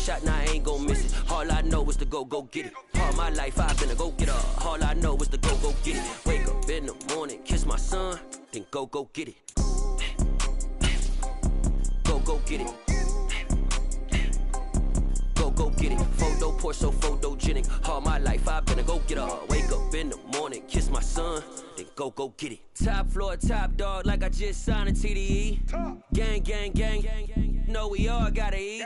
shot, now I ain't gon' miss it. All I know is to go get it. All my life I've been a go-getter. All I know is to go get it. Wake up in the morning, kiss my son, then go get it. Go get it. Go get it. Photo poor, so photogenic. All my life I've been a go-getter. Wake up in the morning, kiss my son, then go get it. Top floor, top dog, like I just signed a TDE. Gang. Know we all gotta eat.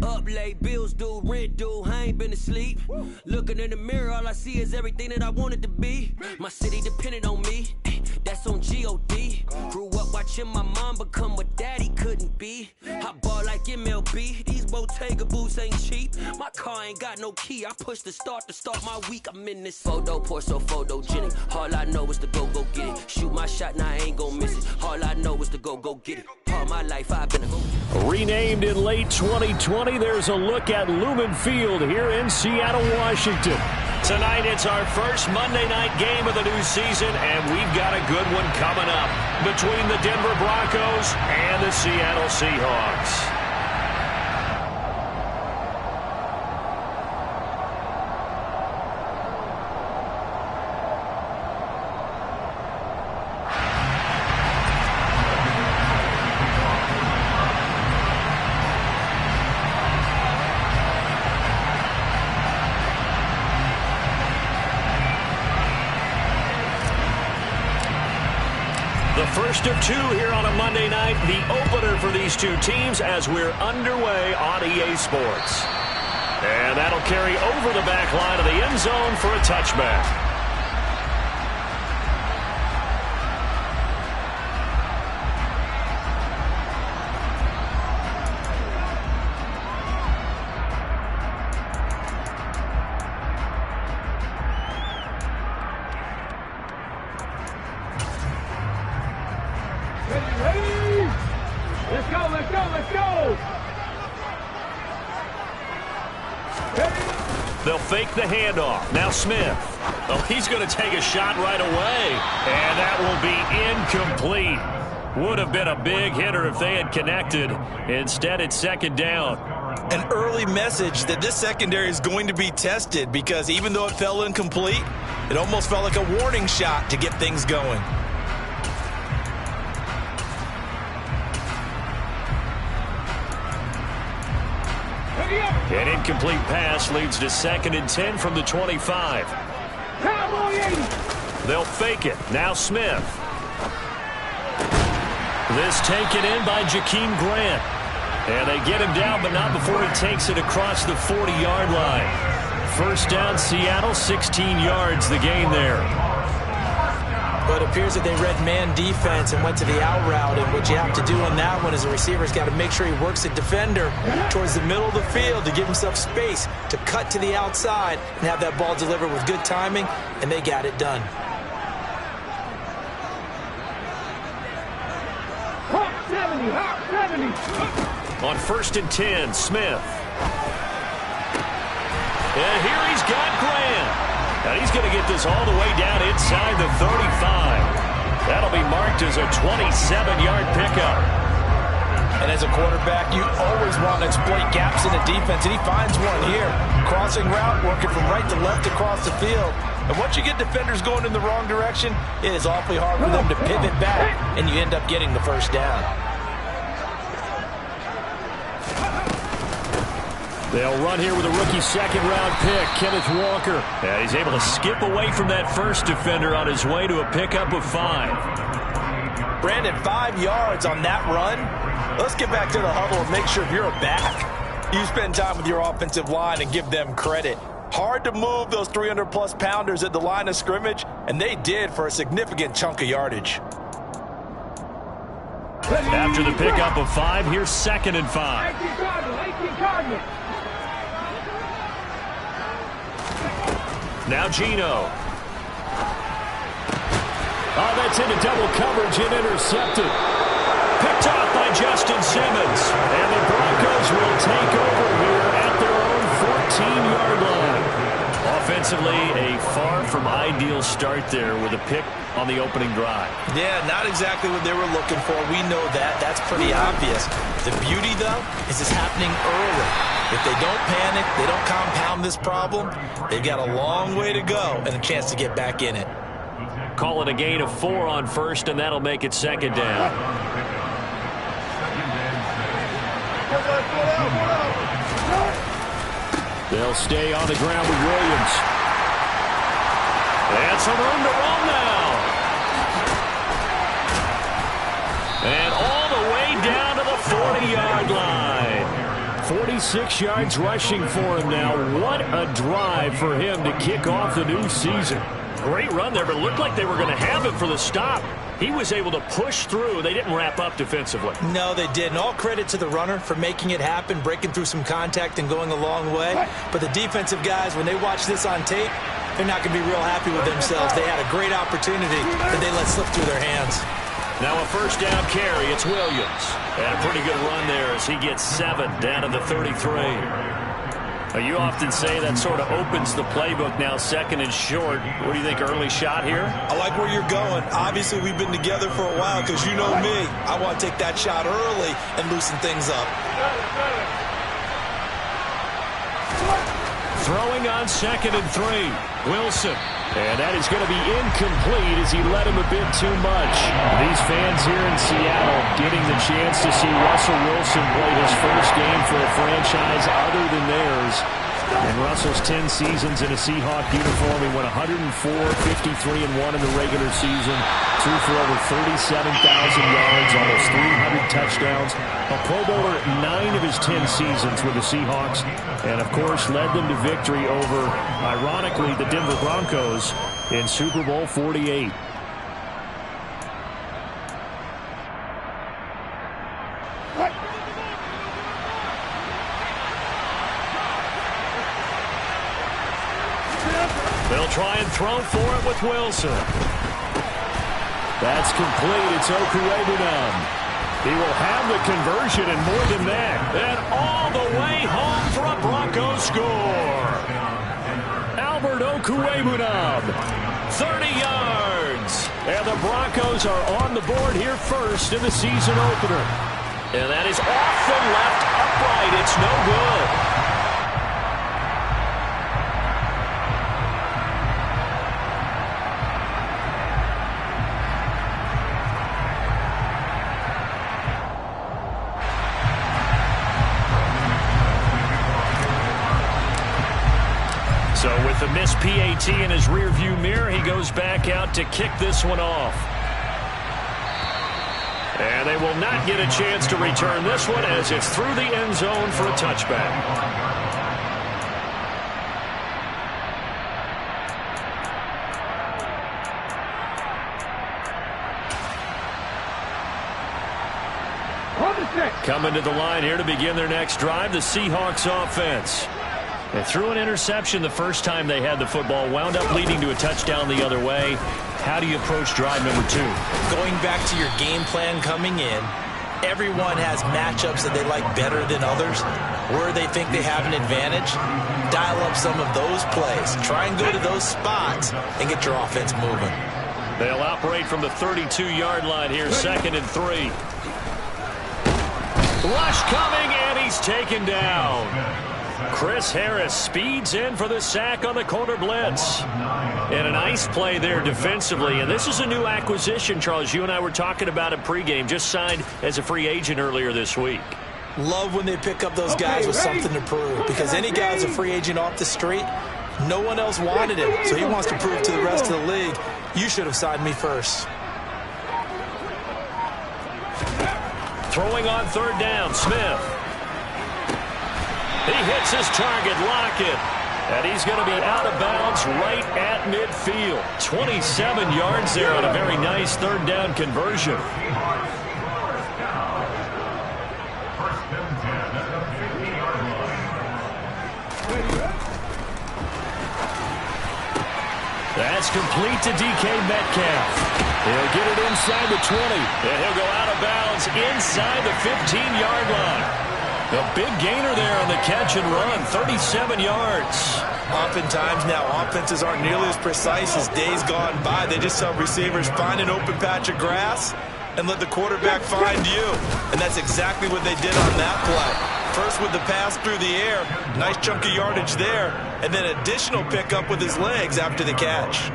Up late, bills due, rent due, I ain't been asleep. Looking in the mirror, all I see is everything that I wanted to be. My city depended on me, that's on G.O.D. Grew up watching my mom become what daddy couldn't be. I ball like MLB, these Bottega boots ain't cheap. My car ain't got no key, I push the start to start my week. I'm in this photo poor, so photogenic. All I know is to go get it. Shoot my shot, now I ain't gon' miss it. All I know is to go get it. All my life I've been a go-getter. Renamed in late 2020, there's a look at Lumen Field here in Seattle, Washington. Tonight, it's our first Monday night game of the new season, and we've got a good one coming up between the Denver Broncos and the Seattle Seahawks. The first of two here on a Monday night, the opener for these two teams as we're underway on EA Sports. And that'll carry over the back line of the end zone for a touchback. They'll fake the handoff. Now Smith. Oh, he's going to take a shot right away. And that will be incomplete. Would have been a big hitter if they had connected. Instead, it's second down. An early message that this secondary is going to be tested, because even though it fell incomplete, it almost felt like a warning shot to get things going. An incomplete pass leads to 2nd and 10 from the 25. They'll fake it. Now Smith. This taken in by Jakeem Grant. And they get him down, but not before he takes it across the 40-yard line. First down, Seattle, 16 yards the gain there. But it appears that they read man defense and went to the out route. And what you have to do on that one is the receiver's got to make sure he works the defender towards the middle of the field to give himself space to cut to the outside and have that ball delivered with good timing, and they got it done. On 1st and 10, Smith. And here he's got Grant. And he's going to get this all the way down inside the 35. That'll be marked as a 27-yard pickup. And as a quarterback, you always want to exploit gaps in the defense, and he finds one here. Crossing route, working from right to left across the field. And once you get defenders going in the wrong direction, it is awfully hard for them to pivot back, and you end up getting the first down. They'll run here with a rookie second-round pick, Kenneth Walker. And he's able to skip away from that first defender on his way to a pickup of 5. Brandon, 5 yards on that run. Let's get back to the huddle and make sure you're back. You spend time with your offensive line and give them credit. Hard to move those 300-plus pounders at the line of scrimmage, and they did for a significant chunk of yardage. After the pickup of 5, here's 2nd and 5. Now Geno. Oh, that's into double coverage and intercepted. Picked off by Justin Simmons. And the Broncos will take over here at their own 14-yard line. Offense Defensively, a far from ideal start there with a pick on the opening drive. Yeah, not exactly what they were looking for. We know that. That's pretty obvious. The beauty, though, is it's happening early. If they don't panic, they don't compound this problem, they've got a long way to go and a chance to get back in it. Call it a gain of 4 on first, and that'll make it second down. They'll stay on the ground with Williams. And some room to run now. And all the way down to the 40-yard line. 46 yards rushing for him now. What a drive for him to kick off the new season. Great run there, but it looked like they were going to have him for the stop. He was able to push through. They didn't wrap up defensively. No, they didn't. All credit to the runner for making it happen, breaking through some contact and going a long way. But the defensive guys, when they watch this on tape, they're not going to be real happy with themselves. They had a great opportunity that they let slip through their hands. Now a first down carry. It's Williams. And a pretty good run there as he gets 7 down to the 33. You often say that sort of opens the playbook now, second and short. What do you think, early shot here? I like where you're going. Obviously, we've been together for a while because you know me. I want to take that shot early and loosen things up. Throwing on second and 3. Wilson. And that is going to be incomplete as he led him a bit too much. These fans here in Seattle getting the chance to see Russell Wilson play his first game for a franchise other than theirs. And Russell's 10 seasons in a Seahawk uniform. He went 104, 53-1 in the regular season. Threw for over 37,000 yards, almost 300 touchdowns. A Pro Bowler 9 of his 10 seasons with the Seahawks. And, of course, led them to victory over, ironically, the Denver Broncos in Super Bowl 48. They'll try and throw for it with Wilson. That's complete. It's Okuwebunam. He will have the conversion and more than that. And all the way home for a Broncos score. Albert Okuwebunam, 30 yards. And the Broncos are on the board here first in the season opener. And that is off the left upright. It's no good. So with the missed PAT in his rearview mirror, he goes back out to kick this one off. And they will not get a chance to return this one as it's through the end zone for a touchback. Coming to the line here to begin their next drive, the Seahawks offense. They threw an interception the first time they had the football, wound up leading to a touchdown the other way. How do you approach drive number 2? Going back to your game plan coming in, everyone has matchups that they like better than others. Where they think they have an advantage, dial up some of those plays. Try and go to those spots and get your offense moving. They'll operate from the 32-yard line here, second and 3. Rush coming, and he's taken down. Chris Harris speeds in for the sack on the corner blitz. And a nice play there defensively. And this is a new acquisition, Charles. You and I were talking about it pregame. Just signed as a free agent earlier this week. Love when they pick up those guys with something to prove. Because any guy who's a free agent off the street, no one else wanted him. So he wants to prove to the rest of the league, you should have signed me first. Throwing on third down, Smith. He hits his target, Lockett. And he's going to be out of bounds right at midfield. 27 yards there on a very nice third down conversion. That's complete to DK Metcalf. He'll get it inside the 20. And he'll go out of bounds inside the 15-yard line. A big gainer there on the catch and run, 37 yards. Oftentimes now, offenses aren't nearly as precise as days gone by. They just tell receivers, find an open patch of grass and let the quarterback find you. And that's exactly what they did on that play. First with the pass through the air, nice chunk of yardage there, and then additional pickup with his legs after the catch.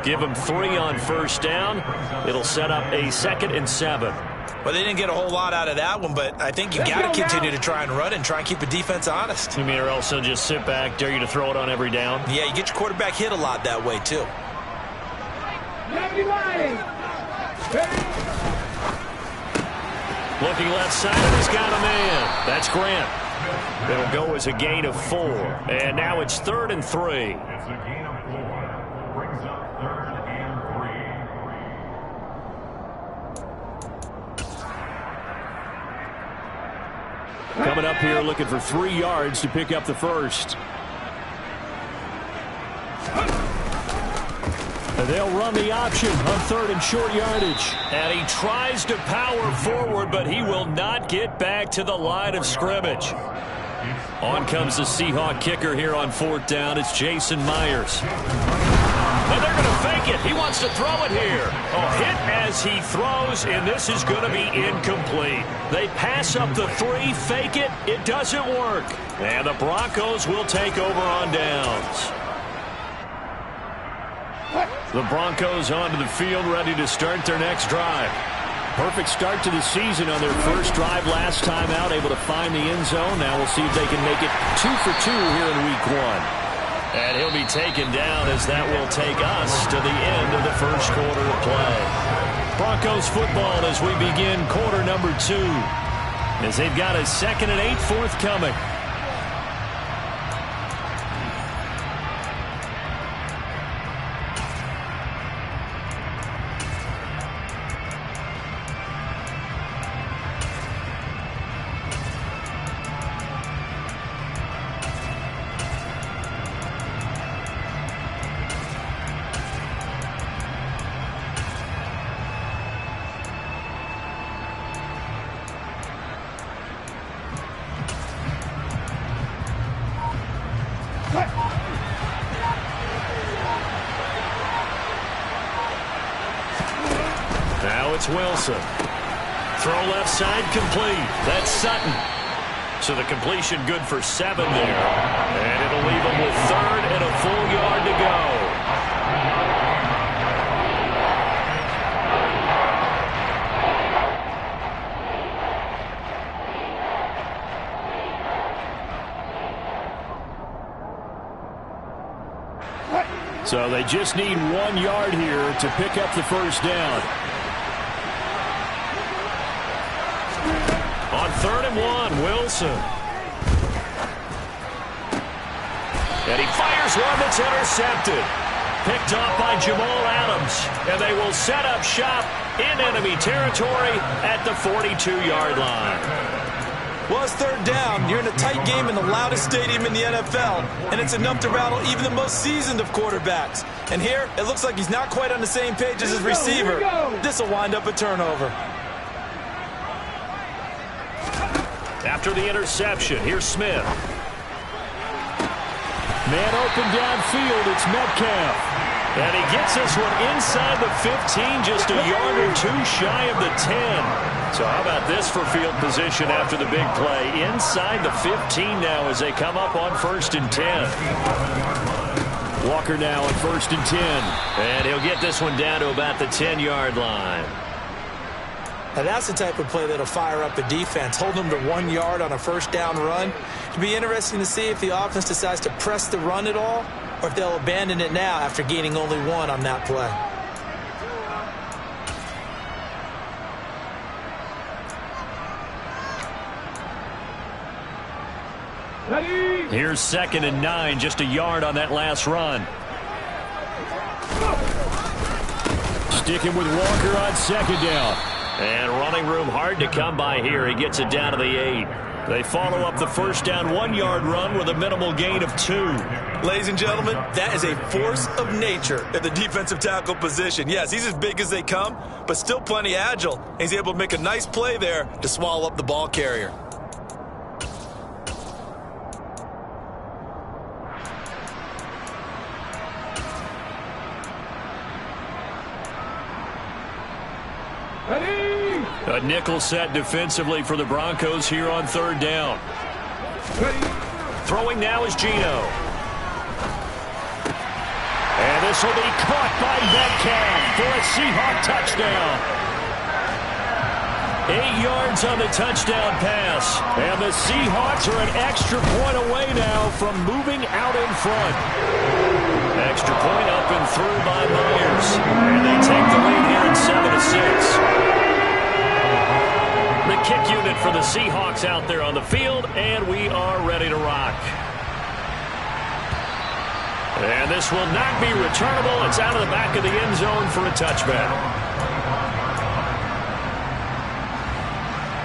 Give him 3 on first down. It'll set up a 2nd and 7. Well, they didn't get a whole lot out of that one, but I think you got to continue to try and run and try and keep the defense honest. You mean or else they'll just sit back, dare you to throw it on every down? Yeah, you get your quarterback hit a lot that way, too. Looking left side, and he's got a man. That's Grant. It'll go as a gain of 4. And now it's 3rd and 3. It's a gain of 4. Brings up 3rd and 3. Coming up here looking for 3 yards to pick up the first. And they'll run the option on 3rd and short yardage. And he tries to power forward, but he will not get back to the line of scrimmage. On comes the Seahawk kicker here on 4th down. It's Jason Myers. And they're going to fake it. He wants to throw it here. A hit as he throws, and this is going to be incomplete. They pass up the 3, fake it. It doesn't work. And the Broncos will take over on downs. The Broncos onto the field, ready to start their next drive. Perfect start to the season on their first drive last time out, able to find the end zone. Now we'll see if they can make it 2 for 2 here in week 1. And he'll be taken down as that will take us to the end of the first quarter of play. Broncos football as we begin quarter number 2, as they've got a 2nd and 8 forthcoming. Now it's Wilson. Throw left side complete. That's Sutton. So the completion good for 7 there. And it'll leave him with 3rd and a full yard to go. So they just need 1 yard here to pick up the first down. On 3rd and 1, Wilson. And he fires one that's intercepted. Picked off by Jamal Adams. And they will set up shop in enemy territory at the 42-yard line. Well, it's 3rd down. You're in a tight game in the loudest stadium in the NFL, and it's enough to rattle even the most seasoned of quarterbacks. And here, it looks like he's not quite on the same page as his receiver. This will wind up a turnover. After the interception, here's Smith. Man open downfield, it's Metcalf. And he gets this one inside the 15, just a yard or 2 shy of the 10. So how about this for field position after the big play? Inside the 15 now as they come up on 1st and 10. Walker now on 1st and 10. And he'll get this one down to about the 10-yard line. Now that's the type of play that'll fire up the defense, hold them to 1 yard on a first down run. It'll be interesting to see if the offense decides to press the run at all, or if they'll abandon it now after gaining only 1 on that play. Here's 2nd and 9, just a yard on that last run. Sticking with Walker on 2nd down. And running room hard to come by here. He gets it down to the 8. They follow up the first down 1-yard run with a minimal gain of 2. Ladies and gentlemen, that is a force of nature at the defensive tackle position. Yes, he's as big as they come, but still plenty agile. And he's able to make a nice play there to swallow up the ball carrier. A nickel set defensively for the Broncos here on third down. Throwing now is Geno. And this will be caught by Metcalf for a Seahawk touchdown. 8 yards on the touchdown pass. And the Seahawks are an extra point away now from moving out in front. Extra point up and through by Myers. And they take the lead here at 7-6. The kick unit for the Seahawks out there on the field, and we are ready to rock. And this will not be returnable. It's out of the back of the end zone for a touchback.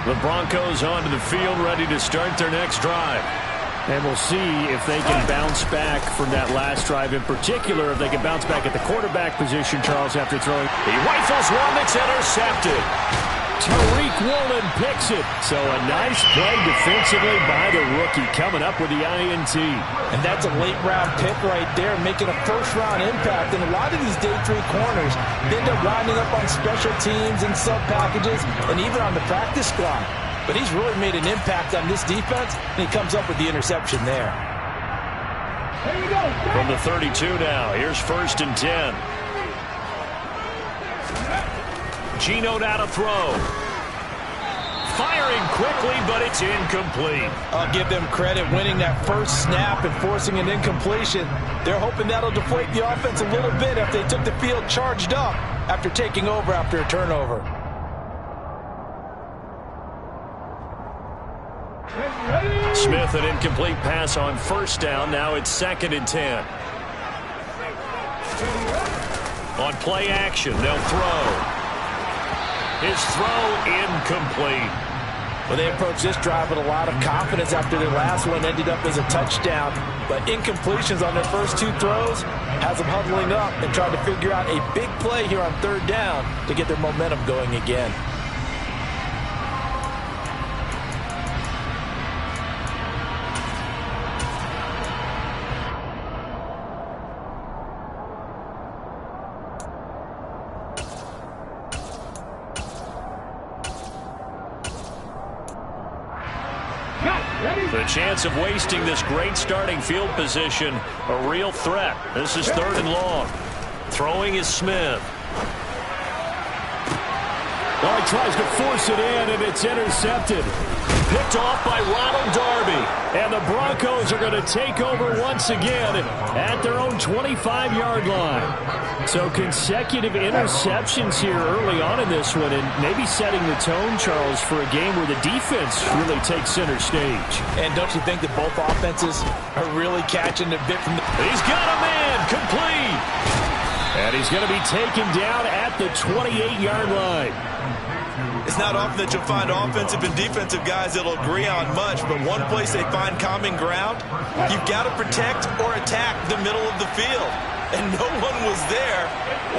The Broncos onto the field, ready to start their next drive. And we'll see if they can bounce back from that last drive in particular, if they can bounce back at the quarterback position, Charles, after throwing. He rifles one that's intercepted. Tariq Woolen picks it. So a nice play defensively by the rookie, coming up with the INT. And that's a late-round pick right there, making a first-round impact. And a lot of these day 3 corners end up winding up on special teams and sub-packages and even on the practice squad. But he's really made an impact on this defense, and he comes up with the interception there. From the 32 now, here's 1st and 10. Geno now to throw. Firing quickly, but it's incomplete. I'll give them credit winning that first snap and forcing an incompletion. They're hoping that'll deflate the offense a little bit if they took the field charged up after taking over after a turnover. Smith, an incomplete pass on 1st down. Now it's 2nd and 10. On play action, they'll throw. His throw incomplete. Well, they approached this drive with a lot of confidence after their last one ended up as a touchdown. But incompletions on their first 2 throws has them huddling up and trying to figure out a big play here on 3rd down to get their momentum going again. The chance of wasting this great starting field position, a real threat. This is 3rd and long. Throwing is Smith. Oh, he tries to force it in, and it's intercepted. Picked off by Ronald Darby. And the Broncos are going to take over once again at their own 25-yard line. So consecutive interceptions here early on in this one, and maybe setting the tone, Charles, for a game where the defense really takes center stage. And don't you think that both offenses are really catching a bit from the... He's got a man, complete. And he's going to be taken down at the 28-yard line. It's not often that you'll find offensive and defensive guys that'll agree on much, but one place they find common ground, you've got to protect or attack the middle of the field. And no one was there.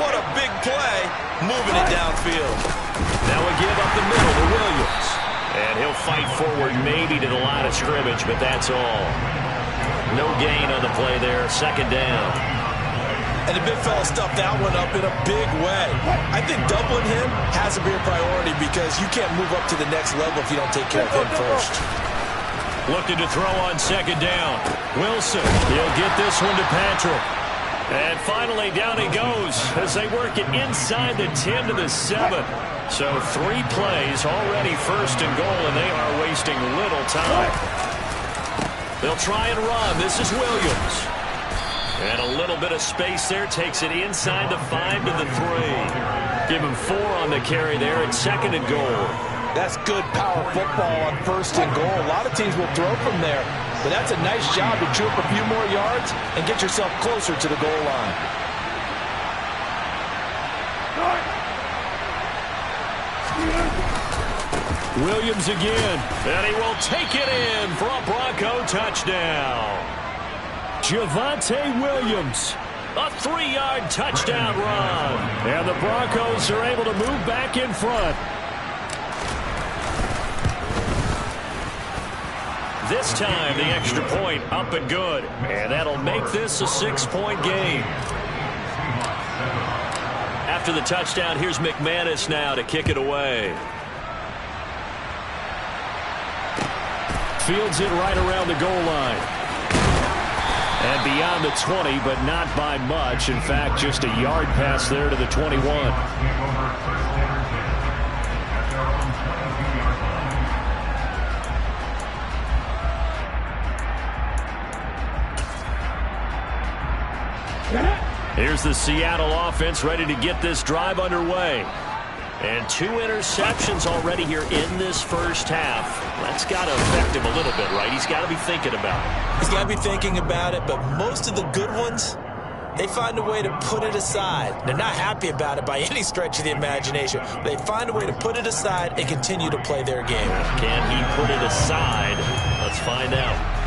What a big play, moving it downfield. Now we give up the middle to Williams. And he'll fight forward maybe to the line of scrimmage, but that's all. No gain on the play there, 2nd down. And the big fella stuffed that one up in a big way. I think doubling him has to be a priority because you can't move up to the next level if you don't take care of him first. Looking to throw on 2nd down. Wilson, he'll get this one to Patrick. And finally, down he goes as they work it inside the 10 to the 7. So 3 plays, already 1st and goal, and they are wasting little time. They'll try and run. This is Williams. And a little bit of space there, takes it inside the 5 to the 3. Give him 4 on the carry there at 2nd and goal. That's good power football on 1st and goal. A lot of teams will throw from there, but that's a nice job to chew up a few more yards and get yourself closer to the goal line. Williams again. And he will take it in for a Bronco touchdown. Javonte Williams. A 3-yard touchdown run. And the Broncos are able to move back in front. This time, the extra point up and good. And that'll make this a 6-point game. After the touchdown, here's McManus now to kick it away. Fields it right around the goal line. And beyond the 20, but not by much. In fact, just a yard pass there to the 21. Here's the Seattle offense ready to get this drive underway. And 2 interceptions already here in this first half. That's got to affect him a little bit, right? He's got to be thinking about it. He's got to be thinking about it, but most of the good ones, they find a way to put it aside. They're not happy about it by any stretch of the imagination. They find a way to put it aside and continue to play their game. Can he put it aside? Let's find out.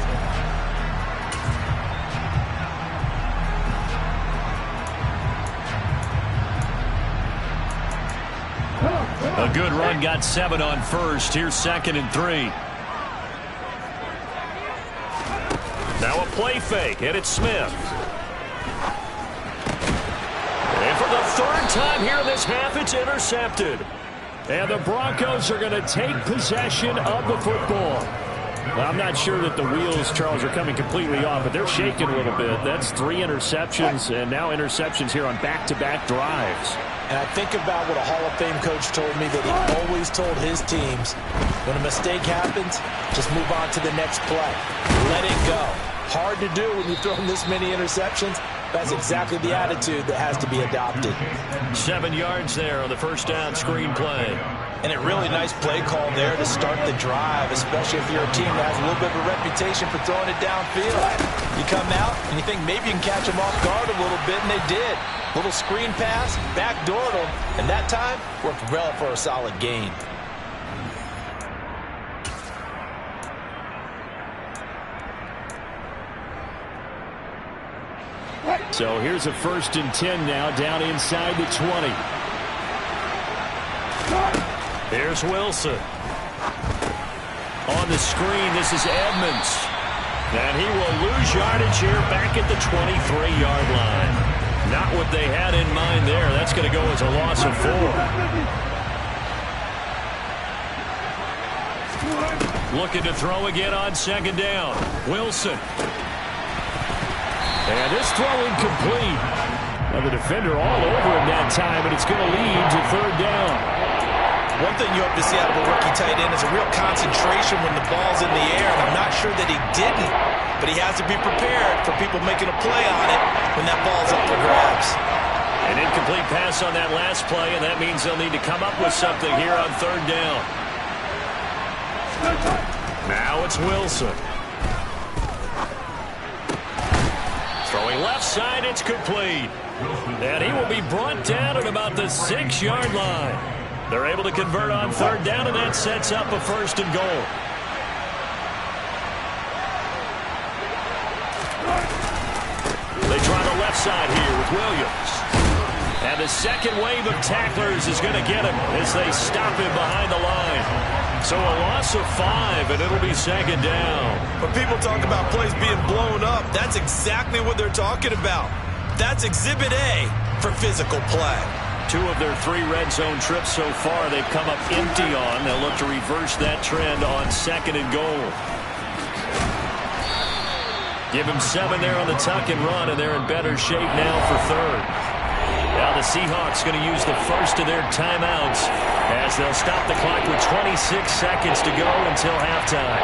A good run, got 7 on first. Here's 2nd and 3. Now a play fake, and it's Smith. And for the 3rd time here in this half, it's intercepted. And the Broncos are going to take possession of the football. Well, I'm not sure that the wheels, Charles, are coming completely off, but they're shaking a little bit. That's 3 interceptions, and now interceptions here on back-to-back drives. And I think about what a Hall of Fame coach told me that he always told his teams, when a mistake happens, just move on to the next play. Let it go. Hard to do when you've thrown this many interceptions. That's exactly the attitude that has to be adopted. 7 yards there on the first down screen play. And a really nice play call there to start the drive, especially if you're a team that has a little bit of a reputation for throwing it downfield. You come out and you think maybe you can catch them off guard a little bit, and they did. Little screen pass, backdoored them, and that time worked well for a solid gain. So here's a 1st and 10 now, down inside the 20. There's Wilson. On the screen, this is Edmonds. And he will lose yardage here back at the 23-yard line. Not what they had in mind there. That's going to go as a loss of 4. Looking to throw again on 2nd down. Wilson. And this throw incomplete. Now the defender all over him that time, and it's going to lead to 3rd down. One thing you hope to see out of a rookie tight end is a real concentration when the ball's in the air, and I'm not sure that he didn't, but he has to be prepared for people making a play on it when that ball's up for grabs. An incomplete pass on that last play, and that means they'll need to come up with something here on 3rd down. Now it's Wilson. Throwing left side, it's complete. And he will be brought down at about the 6-yard line. They're able to convert on 3rd down, and that sets up a 1st and goal. They try the left side here with Williams. And the second wave of tacklers is going to get him as they stop him behind the line. So a loss of 5, and it'll be 2nd down. When people talk about plays being blown up, that's exactly what they're talking about. That's Exhibit A for physical play. 2 of their 3 red zone trips so far they've come up empty on. They'll look to reverse that trend on 2nd and goal. Give him 7 there on the tuck and run, and they're in better shape now for 3rd. Now the Seahawks going to use the first of their timeouts as they'll stop the clock with 26 seconds to go until halftime.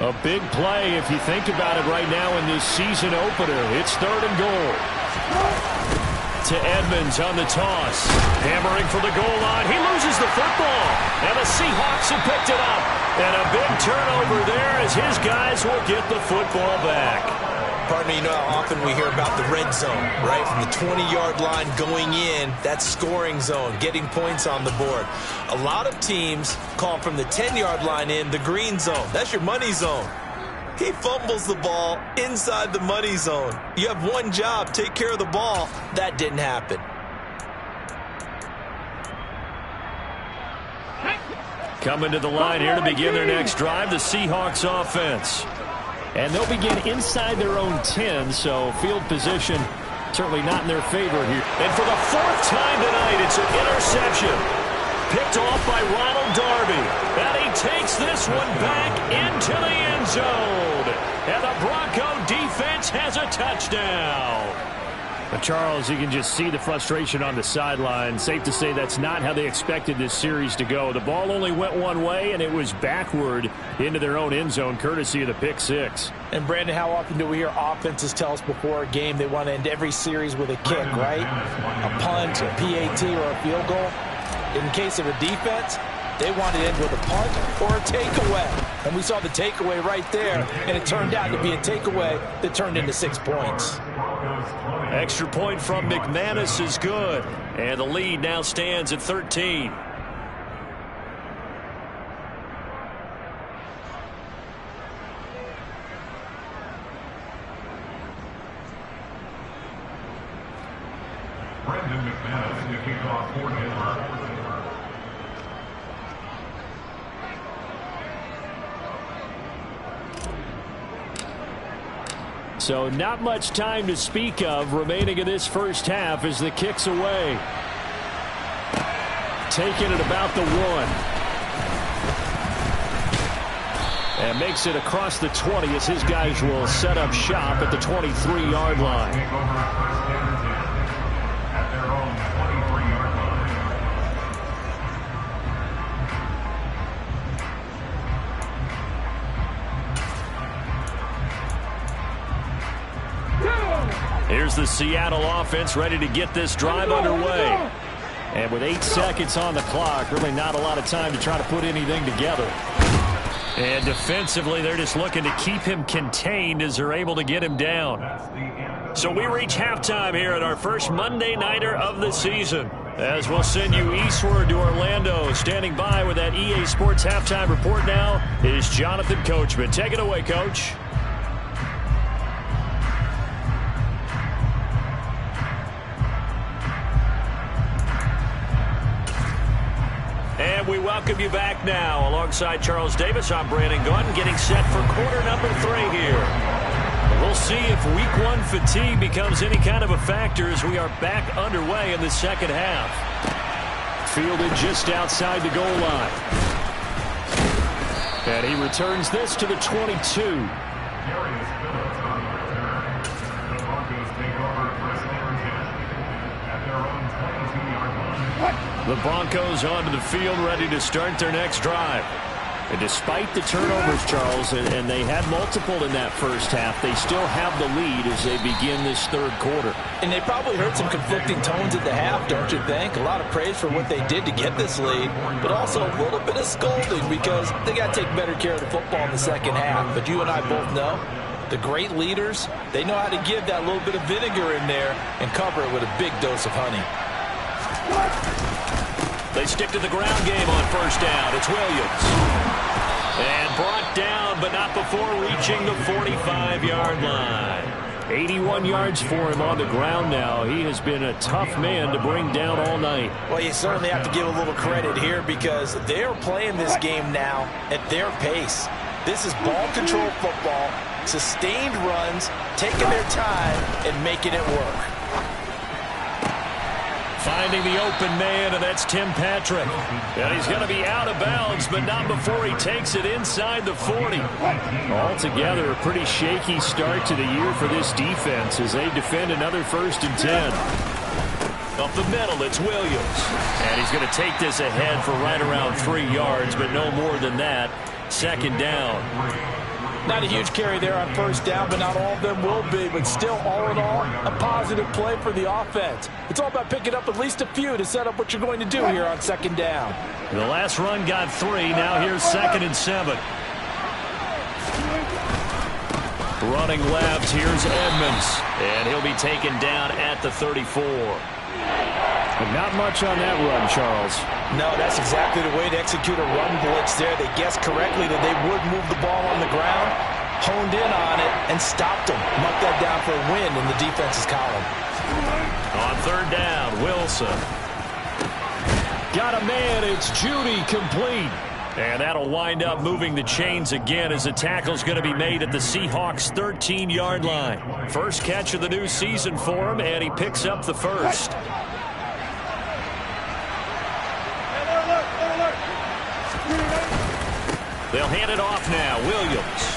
A big play if you think about it right now in this season opener. It's 3rd and goal. To Edmonds on the toss. Hammering for the goal line. He loses the football. And the Seahawks have picked it up. And a big turnover there as his guys will get the football back. Pardon me, you know how often we hear about the red zone, right? From the 20-yard line going in, that's scoring zone, getting points on the board. A lot of teams call from the 10-yard line in the green zone. That's your money zone. He fumbles the ball inside the money zone. You have one job, take care of the ball. That didn't happen. Coming to the line here to begin their next drive, the Seahawks offense. And they'll begin inside their own 10, so field position Certainly not in their favor here. And for the fourth time tonight, it's an interception. Picked off by Ronald Darby. And he takes this one back into the end zone. And the Bronco defense has a touchdown. But Charles, you can just see the frustration on the sideline. Safe to say that's not how they expected this series to go. The ball only went one way, and it was backward into their own end zone, courtesy of the pick six. And, Brandon, how often do we hear offenses tell us before a game they want to end every series with a kick, right? A punt, a PAT, or a field goal. In case of a defense, they want to end with a punt or a takeaway. And we saw the takeaway right there, and it turned out to be a takeaway that turned into 6 points. Extra point from McManus is good. And the lead now stands at 13. Brendan McManus, the kickoff for Denver. So not much time to speak of remaining in this first half as the kick's away. Taking it about the 1. And makes it across the 20 as his guys will set up shop at the 23-yard line. Take over first down and 10 at their own 23-yard line. Here's the Seattle offense ready to get this drive underway. And with 8 seconds on the clock, really not a lot of time to try to put anything together. And defensively, they're just looking to keep him contained as they're able to get him down. So we reach halftime here at our first Monday Nighter of the season. As we'll send you eastward to Orlando. Standing by with that EA Sports halftime report now is Jonathan Coachman. Take it away, Coach. And we welcome you back now. Alongside Charles Davis, I'm Brandon Gaudin, getting set for quarter number 3 here. We'll see if week 1 fatigue becomes any kind of a factor as we are back underway in the second half. Fielded just outside the goal line. And he returns this to the 22. The Broncos take over first down and 10 at their own 22-yard line. The Broncos onto the field ready to start their next drive. And despite the turnovers, Charles, and they had multiple in that first half, they still have the lead as they begin this third quarter. And they probably heard some conflicting tones at the half, don't you think? A lot of praise for what they did to get this lead, but also a little bit of scolding because they got to take better care of the football in the second half. But you and I both know the great leaders, they know how to give that little bit of vinegar in there and cover it with a big dose of honey. They stick to the ground game on first down. It's Williams. And brought down, but not before reaching the 45-yard line. 81 yards for him on the ground now. He has been a tough man to bring down all night. Well, you certainly have to give a little credit here because they're playing this game now at their pace. This is ball control football, sustained runs, taking their time, and making it work. Finding the open man, and that's Tim Patrick. And he's going to be out of bounds, but not before he takes it inside the 40. Altogether, a pretty shaky start to the year for this defense as they defend another 1st and 10. Up the middle, it's Williams. And he's going to take this ahead for right around 3 yards, but no more than that. Second down. Not a huge carry there on first down, but not all of them will be. But still, all in all, a positive play for the offense. It's all about picking up at least a few to set up what you're going to do here on second down. The last run got 3. Now here's 2nd and 7. Running left, here's Edmonds. And he'll be taken down at the 34. But not much on that run, Charles. No, that's exactly the way to execute a run blitz there. They guessed correctly that they would move the ball on the ground, honed in on it, and stopped them. Marked that down for a win in the defense's column. On third down, Wilson. Got a man, it's Judy complete. And that'll wind up moving the chains again as the tackle's going to be made at the Seahawks' 13-yard line. First catch of the new season for him, and he picks up the first. They'll hand it off now. Williams.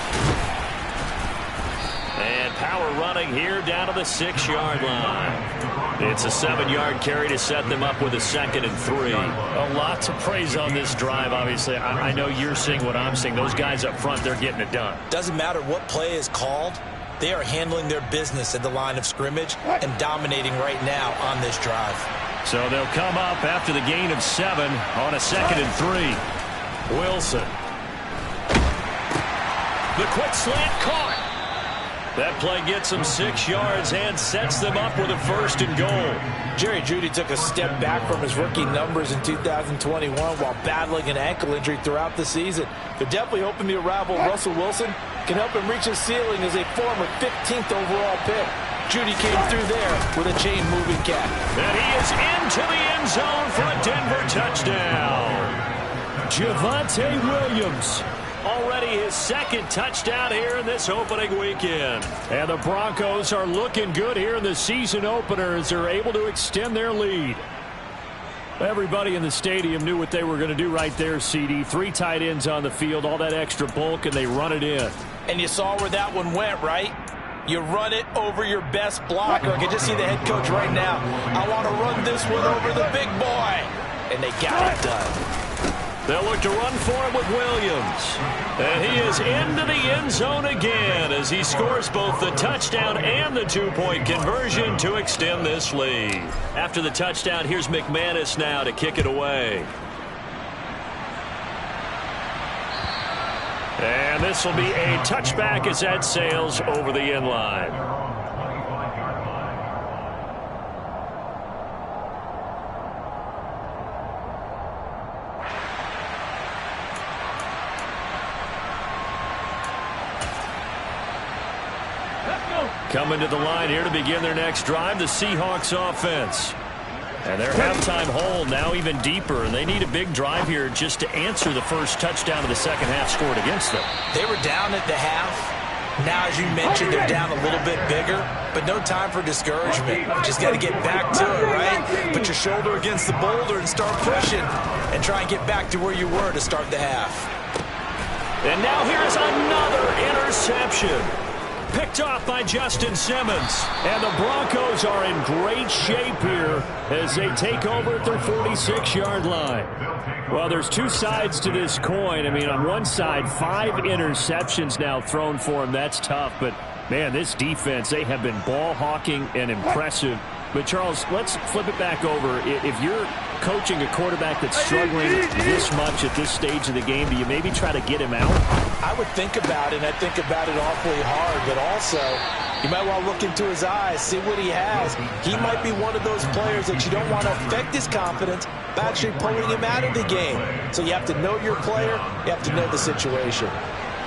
And power running here down to the 6-yard line. It's a 7-yard carry to set them up with a 2nd and 3. A lot to praise on this drive, obviously. I know you're seeing what I'm seeing. Those guys up front, they're getting it done. Doesn't matter what play is called. They are handling their business at the line of scrimmage and dominating right now on this drive. So they'll come up after the gain of 7 on a 2nd and 3. Wilson. The quick slant caught. That play gets them 6 yards and sets them up with a 1st and goal. Jerry Jeudy took a step back from his rookie numbers in 2021 while battling an ankle injury throughout the season. They're definitely hoping the arrival of Russell Wilson can help him reach his ceiling as a former 15th overall pick. Jeudy came through there with a chain-moving catch. And he is into the end zone for a Denver touchdown. Javonte Williams. Already his 2nd touchdown here in this opening weekend. And the Broncos are looking good here in the season opener as they're able to extend their lead. Everybody in the stadium knew what they were going to do right there, CD. 3 tight ends on the field, all that extra bulk, and they run it in. And you saw where that one went, right? You run it over your best blocker. I can just see the head coach right now. I want to run this one over the big boy. And they got it done. They'll look to run for him with Williams. And he is into the end zone again as he scores both the touchdown and the 2-point conversion to extend this lead. After the touchdown, here's McManus now to kick it away. And this will be a touchback as that sails over the end line. Coming to the line here to begin their next drive, the Seahawks offense. And their halftime hole now even deeper, and they need a big drive here just to answer the first touchdown of the second half scored against them. They were down at the half. Now, as you mentioned, they're down a little bit bigger, but no time for discouragement. You just got to get back to it, right? Put your shoulder against the boulder and start pushing and try and get back to where you were to start the half. And now here's another interception. Picked off by Justin Simmons. And the Broncos are in great shape here as they take over at their 46-yard line. Well, there's 2 sides to this coin. I mean, on one side, 5 interceptions now thrown for him. That's tough. But, man, this defense, they have been ball hawking and impressive. But, Charles, let's flip it back over. If you're coaching a quarterback that's struggling this much at this stage of the game, do you maybe try to get him out? I would think about it, and I think about it awfully hard. But also, you might want to look into his eyes, see what he has. He might be one of those players that you don't want to affect his confidence by actually pulling him out of the game. So you have to know your player. You have to know the situation.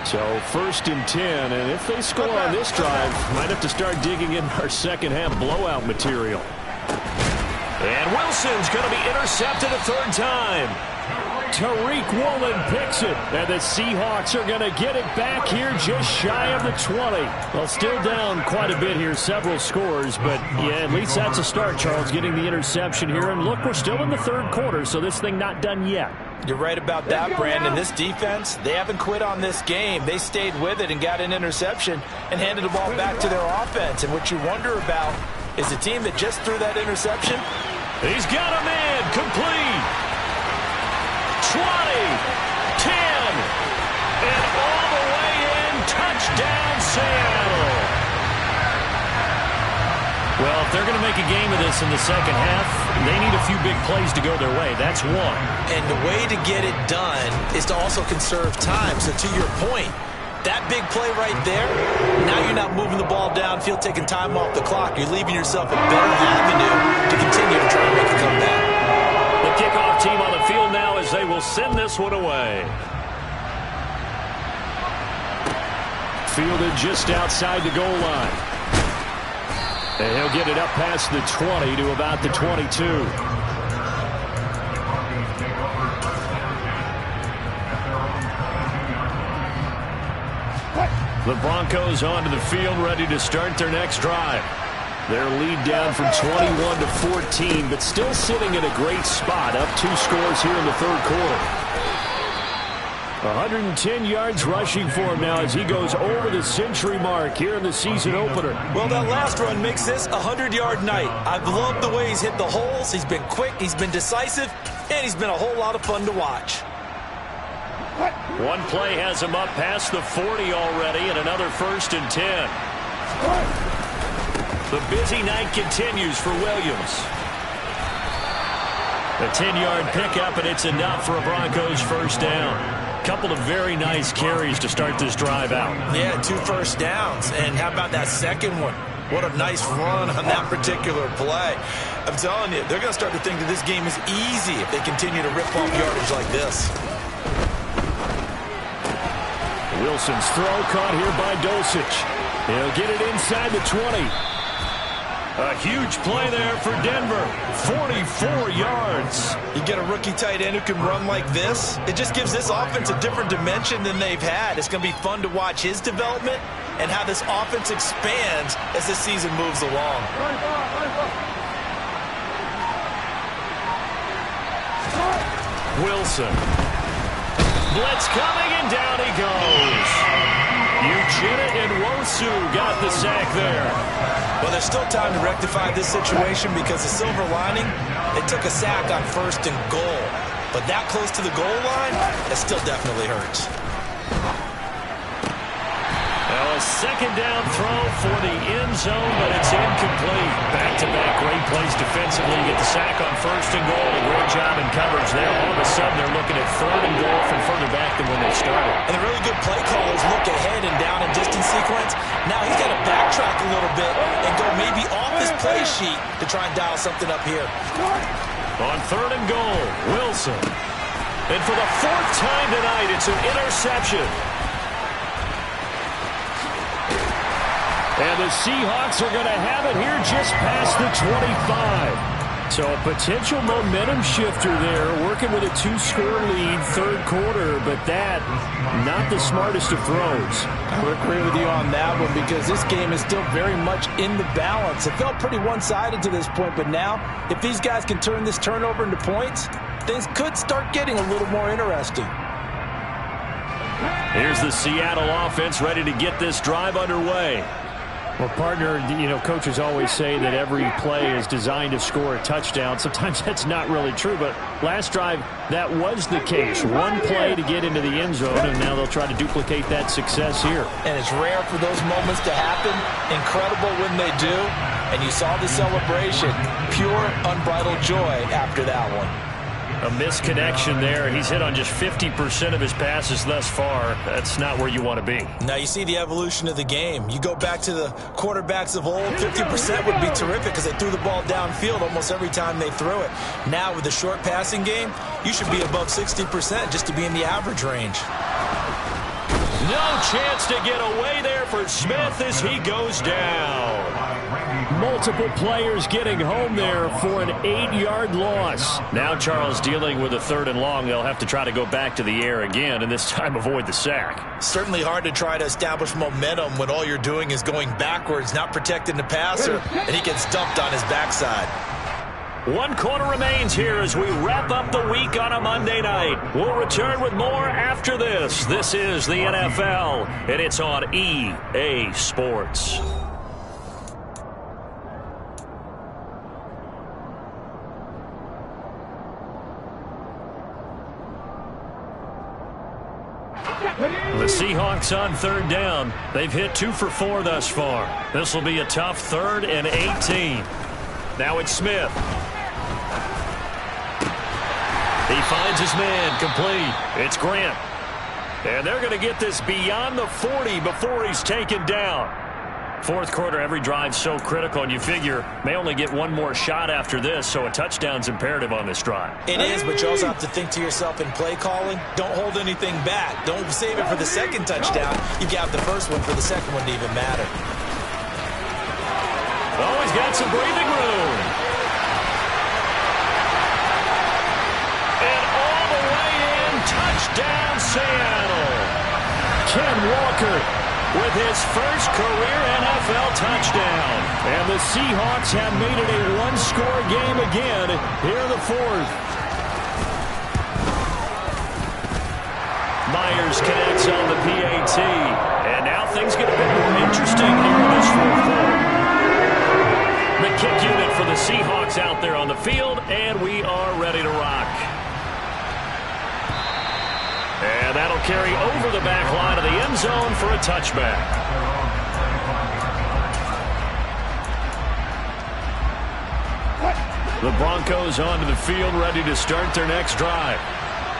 So 1st and 10, and if they score on this drive, might have to start digging in our second half blowout material. And Wilson's going to be intercepted a 3rd time. Tariq Woolen picks it, and the Seahawks are going to get it back here just shy of the 20. Well, still down quite a bit here, several scores, but yeah, at least that's a start, Charles, getting the interception here. And look, we're still in the 3rd quarter, so this thing not done yet. You're right about that, Brandon. This defense, they haven't quit on this game. They stayed with it and got an interception and handed the ball back to their offense. And what you wonder about is the team that just threw that interception. He's got a man complete. 20, 10, and all the way in, touchdown Seattle. Well, if they're going to make a game of this in the second half, they need a few big plays to go their way. That's one. And the way to get it done is to also conserve time. So to your point, that big play right there, now you're not moving the ball downfield, taking time off the clock. You're leaving yourself a better avenue to continue to try and make a comeback. The kickoff team on the field now as they will send this one away. Fielded just outside the goal line. And he'll get it up past the 20 to about the 22. The Broncos onto the field, ready to start their next drive. Their lead down from 21 to 14, but still sitting in a great spot, up 2 scores here in the third quarter. 110 yards rushing for him now as he goes over the century mark here in the season opener. Well, that last run makes this a 100-yard night. I've loved the way he's hit the holes. He's been quick, he's been decisive, and he's been a whole lot of fun to watch. One play has him up past the 40 already, and another 1st and 10. The busy night continues for Williams. A 10-yard pickup, and it's enough for a Broncos first down. Couple of very nice carries to start this drive out. Yeah, 2 first downs. And how about that second one? What a nice run on that particular play. I'm telling you, they're going to start to think that this game is easy if they continue to rip off yardage like this. Wilson's throw caught here by Dulcich. He'll get it inside the 20. A huge play there for Denver. 44 yards. You get a rookie tight end who can run like this. It just gives this offense a different dimension than they've had. It's going to be fun to watch his development and how this offense expands as this season moves along. Wilson. Blitz coming, and down he goes. Uchenna and Wosu got the sack there. Well, there's still time to rectify this situation because the silver lining, they took a sack on 1st and goal. But that close to the goal line, it still definitely hurts. Well, a second down throw for the end zone, but it's incomplete. Back-to-back great plays defensively. You get the sack on 1st and goal. A great job in coverage there. All of a sudden, they're looking at 3rd and goal from further back than when they started. And the really good play callers look ahead and down and distance sequence. Now he's got to backtrack a little bit and go maybe off his play sheet to try and dial something up here. On 3rd and goal, Wilson. And for the 4th time tonight, it's an interception. And the Seahawks are going to have it here just past the 25. So a potential momentum shifter there, working with a 2-score lead, 3rd quarter, but that, not the smartest of throws. I would agree with you on that one because this game is still very much in the balance. It felt pretty one-sided to this point, but now, if these guys can turn this turnover into points, things could start getting a little more interesting. Here's the Seattle offense ready to get this drive underway. Well, partner, you know, coaches always say that every play is designed to score a touchdown. Sometimes that's not really true, but last drive, that was the case. One play to get into the end zone, and now they'll try to duplicate that success here. And it's rare for those moments to happen. Incredible when they do. And you saw the celebration. Pure, unbridled joy after that one. A misconnection there. He's hit on just 50% of his passes thus far. That's not where you want to be. Now you see the evolution of the game. You go back to the quarterbacks of old, 50% would be terrific because they threw the ball downfield almost every time they threw it. Now with the short passing game, you should be above 60% just to be in the average range. No chance to get away there for Smith as he goes down. Multiple players getting home there for an 8-yard loss. Now Charles dealing with a 3rd and long. They'll have to try to go back to the air again and this time avoid the sack. Certainly hard to try to establish momentum when all you're doing is going backwards, not protecting the passer, and he gets dumped on his backside. 1 quarter remains here as we wrap up the week on a Monday night. We'll return with more after this. This is the NFL, and it's on EA Sports. The Seahawks on 3rd down. They've hit 2 for 4 thus far. This will be a tough 3rd and 18. Now it's Smith. He finds his man complete. It's Grant. And they're going to get this beyond the 40 before he's taken down. 4th quarter, every drive's so critical, and you figure may only get one more shot after this, so a touchdown's imperative on this drive. It is, but you also have to think to yourself in play calling, don't hold anything back. Don't save it for the second touchdown. You got the first one for the second one to even matter. Oh, he's got some breathing room. And all the way in, touchdown Seattle. Ken Walker with his first career NFL touchdown. And the Seahawks have made it a one-score game again here in the fourth. Myers connects on the PAT. And now things get a bit more interesting here in this fourth quarter. The kick unit for the Seahawks out there on the field, and we are ready to rock. And that'll carry over the back line of the end zone for a touchback. The Broncos onto the field, ready to start their next drive.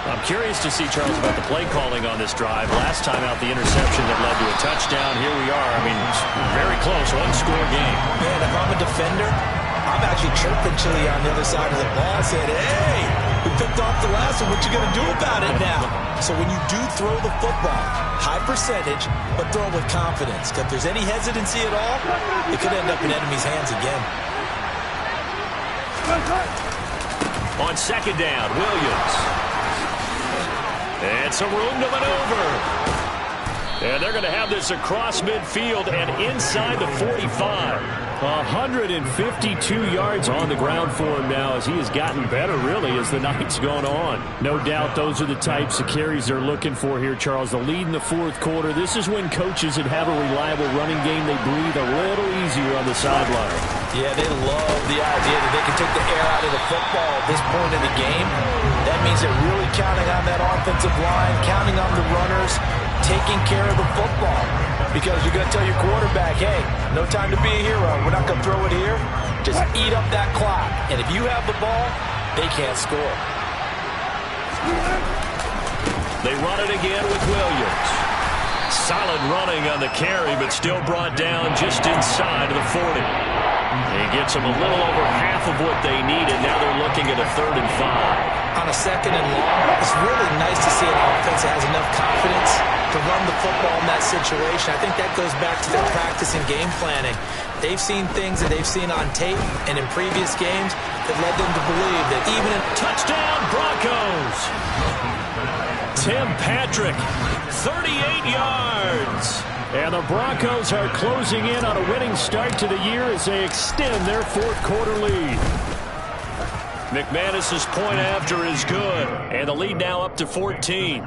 I'm curious to see, Charles, about the play calling on this drive. Last time out, the interception that led to a touchdown. Here we are. I mean, very close, one-score game. Man, if I'm a defender, I'm actually chirping Chili on the other side of the ball. Said, hey, we picked off the last one. What you going to do about it now? So when you do throw the football, high percentage, but throw it with confidence. If there's any hesitancy at all, it could end up in enemy's hands again. On second down, Williams. And some room to maneuver. And they're going to have this across midfield and inside the 45. 152 yards on the ground for him now as he has gotten better, really, as the night's gone on. No doubt those are the types of carries they're looking for here, Charles. The lead in the fourth quarter. This is when coaches that have a reliable running game, they breathe a little easier on the sideline. Yeah, they love the idea that they can take the air out of the football at this point in the game. That means they're really counting on that offensive line, counting on the runners, taking care of the football. Because you're going to tell your quarterback, hey, no time to be a hero. We're not going to throw it here. Just eat up that clock. And if you have the ball, they can't score. They run it again with Williams. Solid running on the carry, but still brought down just inside of the 40. He gets them a little over half of what they needed. Now they're looking at a 3rd and 5. On a 2nd and long, it's really nice to see an offense that has enough confidence to run the football in that situation. I think that goes back to their practice and game planning. They've seen things that they've seen on tape and in previous games that led them to believe that even in touchdown Broncos. Tim Patrick, 38 yards. And the Broncos are closing in on a winning start to the year as they extend their fourth quarter lead. McManus's point after is good, and the lead now up to 14.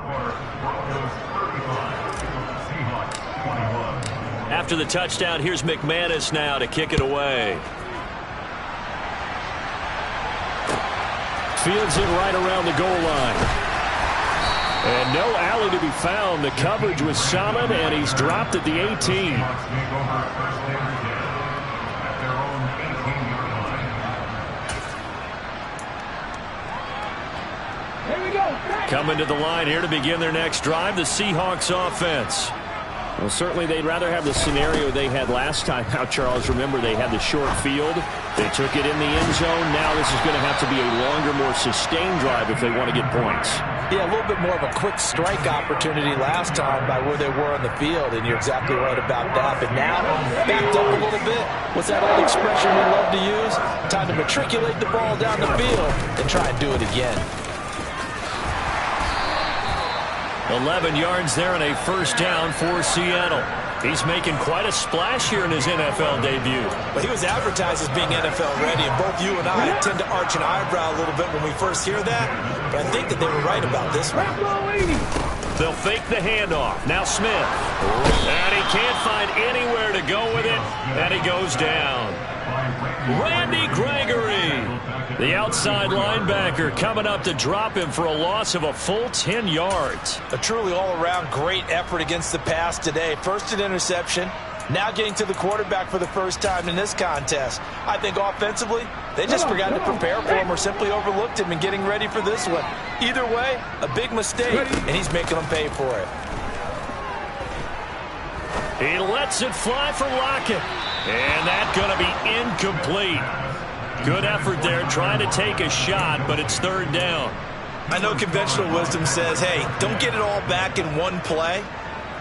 After the touchdown, here's McManus now to kick it away. Fields it right around the goal line. And no alley to be found. The coverage was solid, and he's dropped at the 18. Coming to the line here to begin their next drive, the Seahawks offense. Well, certainly they'd rather have the scenario they had last time out, Charles. Remember, they had the short field. They took it in the end zone. Now this is going to have to be a longer, more sustained drive if they want to get points. Yeah, a little bit more of a quick strike opportunity last time by where they were on the field, and you're exactly right about that. But now, backed up a little bit. What's that old expression we love to use? Time to matriculate the ball down the field and try and do it again. 11 yards there and a first down for Seattle. He's making quite a splash here in his NFL debut. But he was advertised as being NFL ready, and both you and I tend to arch an eyebrow a little bit when we first hear that. But I think that they were right about this one. They'll fake the handoff. Now Smith. And he can't find anywhere to go with it, and he goes down. Randy Gregory, the outside linebacker, coming up to drop him for a loss of a full 10 yards. A truly all-around great effort against the pass today. First an interception, now getting to the quarterback for the first time in this contest. I think offensively, they just forgot to prepare for him or simply overlooked him in getting ready for this one. Either way, a big mistake, and he's making them pay for it. He lets it fly for Lockett. And that's going to be incomplete. Good effort there, trying to take a shot, but it's 3rd down. I know conventional wisdom says, hey, don't get it all back in one play.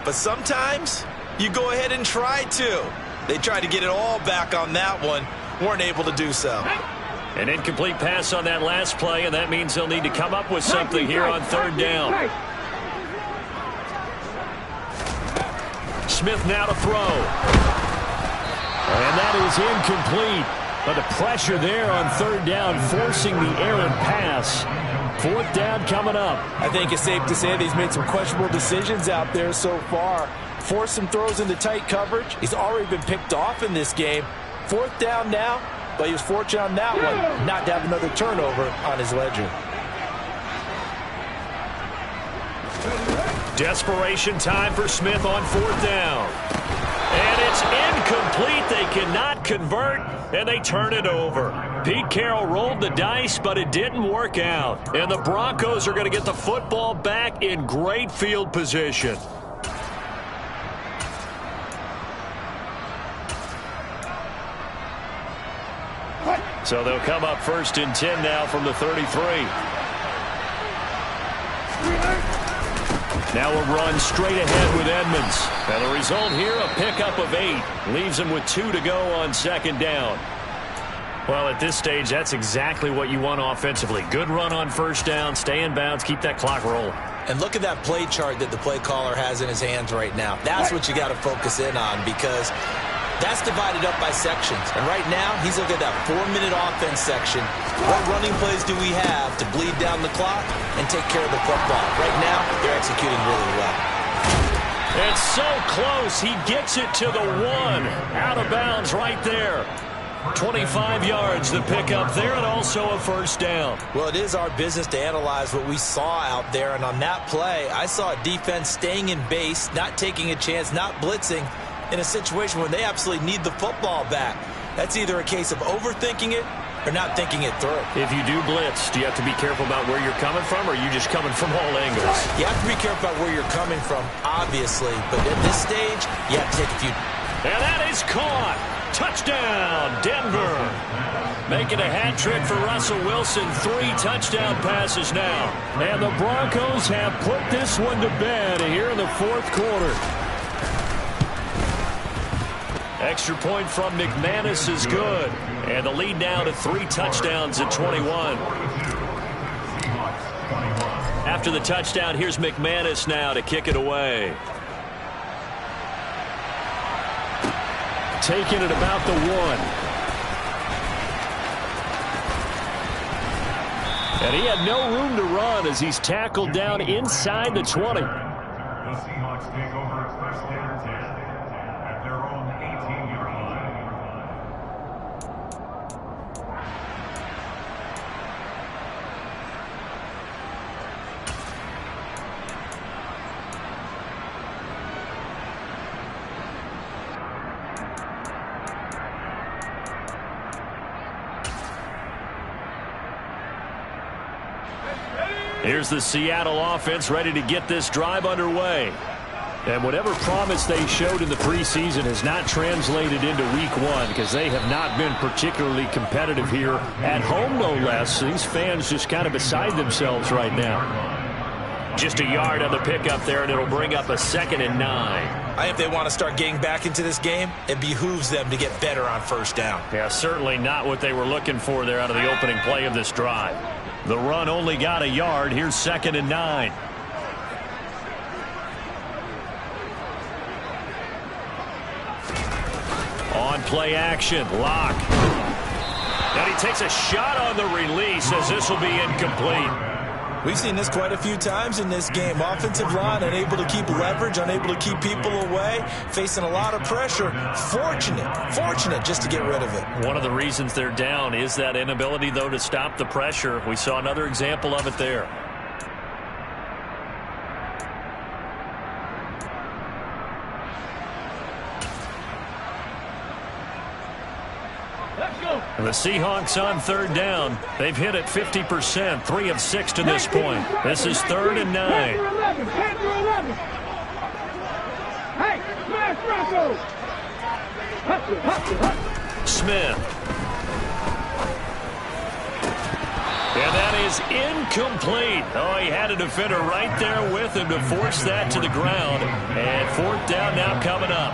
But sometimes you go ahead and try to. They tried to get it all back on that one, weren't able to do so. An incomplete pass on that last play, and that means they'll need to come up with something here on 3rd down. Smith now to throw. And that is incomplete. But the pressure there on third down, forcing the errant pass. Fourth down coming up. I think it's safe to say that he's made some questionable decisions out there so far. Forced some throws into tight coverage. He's already been picked off in this game. Fourth down now, but he was fortunate on that one not to have another turnover on his ledger. Desperation time for Smith on fourth down. And it's incomplete. They cannot convert, and they turn it over. Pete Carroll rolled the dice, but it didn't work out. And the Broncos are going to get the football back in great field position. So they'll come up first and 10 now from the 33. Now a run straight ahead with Edmonds. And the result here, a pickup of 8. Leaves him with 2 to go on second down. Well, at this stage, that's exactly what you want offensively. Good run on first down, stay in bounds, keep that clock rolling. And look at that play chart that the play caller has in his hands right now. That's what you got to focus in on, because that's divided up by sections. And right now, he's looking at that 4-minute offense section. What running plays do we have to bleed down the clock and take care of the football? Right now, they're executing really well. It's so close. He gets it to the 1. Out of bounds right there. 25 yards the pickup there, and also a first down. Well, it is our business to analyze what we saw out there. And on that play, I saw a defense staying in base, not taking a chance, not blitzing, in a situation where they absolutely need the football back. That's either a case of overthinking it or not thinking it through. If you do blitz, do you have to be careful about where you're coming from, or are you just coming from all angles? You have to be careful about where you're coming from, obviously. But at this stage, you have to take a few. And that is caught. Touchdown, Denver. Making a hat trick for Russell Wilson. 3 touchdown passes now. And the Broncos have put this one to bed here in the fourth quarter. Extra point from McManus is good. And the lead now to 3 touchdowns at 21. After the touchdown, here's McManus now to kick it away. Taking it about the 1. And he had no room to run as he's tackled down inside the 20. The Seahawks take over at first and 10 at their own 18-yard line. Here's the Seattle offense ready to get this drive underway. And whatever promise they showed in the preseason has not translated into week 1, because they have not been particularly competitive here at home, no less. These fans just kind of beside themselves right now. Just a yard on the pickup there, and it'll bring up a 2nd and 9. If they want to start getting back into this game, it behooves them to get better on first down. Yeah, certainly not what they were looking for there out of the opening play of this drive. The run only got a yard. Here's 2nd and 9. On play action, Locke. And he takes a shot on the release as this will be incomplete. We've seen this quite a few times in this game. Offensive line unable to keep leverage, unable to keep people away, facing a lot of pressure. Fortunate just to get rid of it. One of the reasons they're down is that inability, though, to stop the pressure. We saw another example of it there. And the Seahawks on third down. They've hit it 50%, 3 of 6 to this point. This is 3rd and 9. Smith. And that is incomplete. Oh, he had a defender right there with him to force that to the ground. And 4th down now coming up.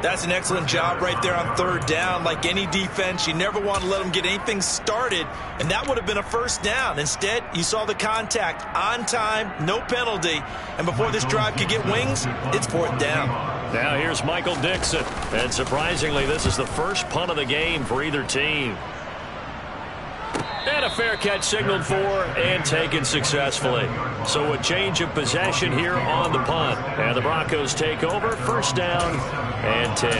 That's an excellent job right there on third down. Like any defense, you never want to let them get anything started, and that would have been a first down. Instead, you saw the contact on time, no penalty, and before this drive could get wings, it's fourth down. Now here's Michael Dixon, and surprisingly, this is the first punt of the game for either team. And a fair catch signaled for and taken successfully. So a change of possession here on the punt. And the Broncos take over, first down and 10.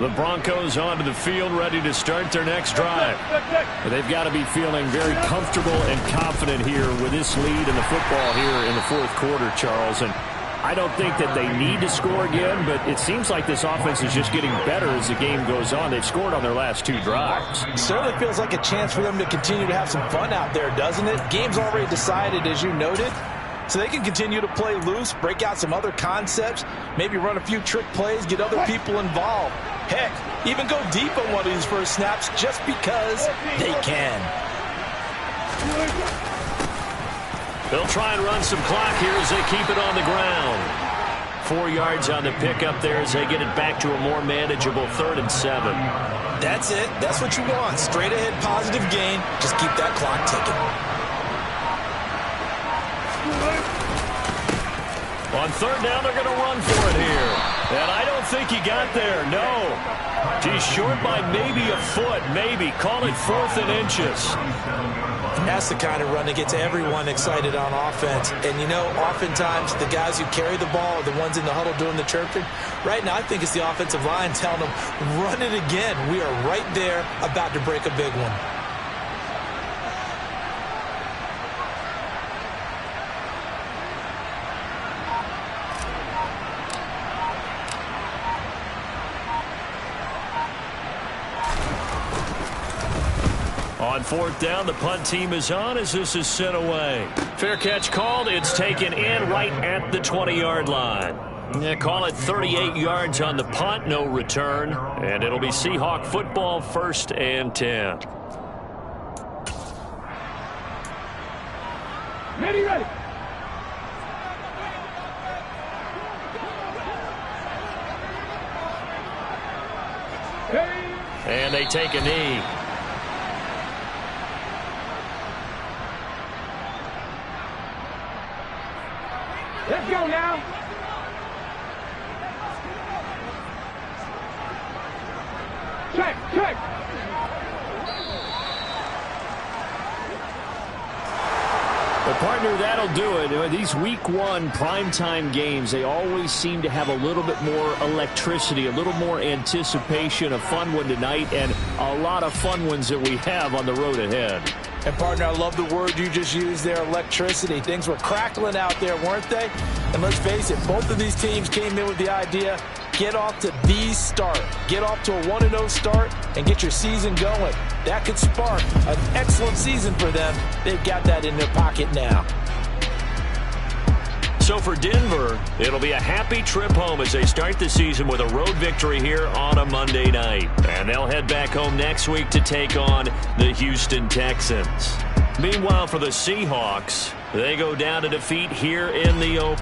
The Broncos onto the field, ready to start their next drive. They've got to be feeling very comfortable and confident here with this lead in the football here in the fourth quarter, Charles. And I don't think that they need to score again, but it seems like this offense is just getting better as the game goes on. They've scored on their last two drives. Certainly feels like a chance for them to continue to have some fun out there, doesn't it? Game's already decided, as you noted, so they can continue to play loose, break out some other concepts, maybe run a few trick plays, get other people involved. Heck, even go deep on one of these first snaps just because they can. They'll try and run some clock here as they keep it on the ground. 4 yards on the pickup there as they get it back to a more manageable 3rd and 7. That's it. That's what you want. Straight ahead positive gain. Just keep that clock ticking. On 3rd down, they're going to run for it here. And I don't think he got there. No. He's short by maybe a foot. Maybe. Call it 4th and inches. That's the kind of run that gets everyone excited on offense. And, you know, oftentimes the guys who carry the ball are the ones in the huddle doing the chirping. Right now, I think it's the offensive line telling them, run it again. We are right there about to break a big one. On 4th down, the punt team is on as this is sent away. Fair catch called. It's taken in right at the 20-yard line. Yeah, call it 38 yards on the punt, no return. And it'll be Seahawk football, 1st and 10. Ready. And they take a knee. Let's go now. Check. Well, partner, that'll do it. These week 1 primetime games, they always seem to have a little bit more electricity, a little more anticipation. A fun one tonight, and a lot of fun ones that we have on the road ahead. And, partner, I love the word you just used there, electricity. Things were crackling out there, weren't they? And let's face it, both of these teams came in with the idea, get off to the start. Get off to a 1-0 start and get your season going. That could spark an excellent season for them. They've got that in their pocket now. So for Denver, it'll be a happy trip home as they start the season with a road victory here on a Monday night. And they'll head back home next week to take on the Houston Texans. Meanwhile, for the Seahawks, they go down to defeat here in the open.